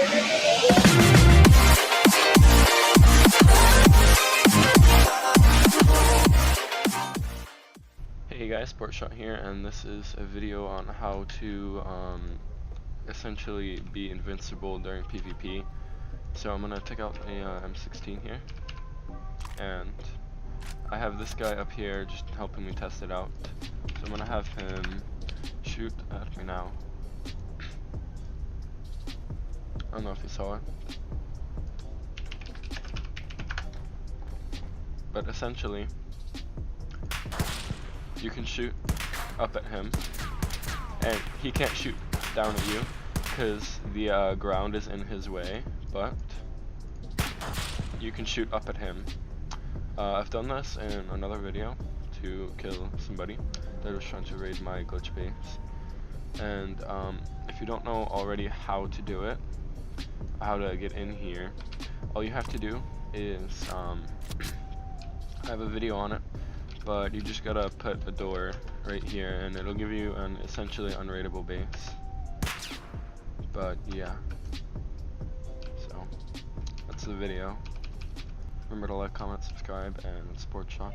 Hey guys, Sportshot here, and this is a video on how to essentially be invincible during PvP. So I'm gonna take out a M16 here, and I have this guy up here just helping me test it out. So I'm gonna have him shoot at me now. I don't know if you saw it, but essentially you can shoot up at him, and he can't shoot down at you because the ground is in his way, but you can shoot up at him. I've done this in another video to kill somebody that was trying to raid my glitch base, and if you don't know already how to do it, how to get in here, all you have to do is I have a video on it, but you just gotta put a door right here and it'll give you an essentially unraidable base. But yeah, so that's the video. Remember to like, comment, subscribe, and Sportshot.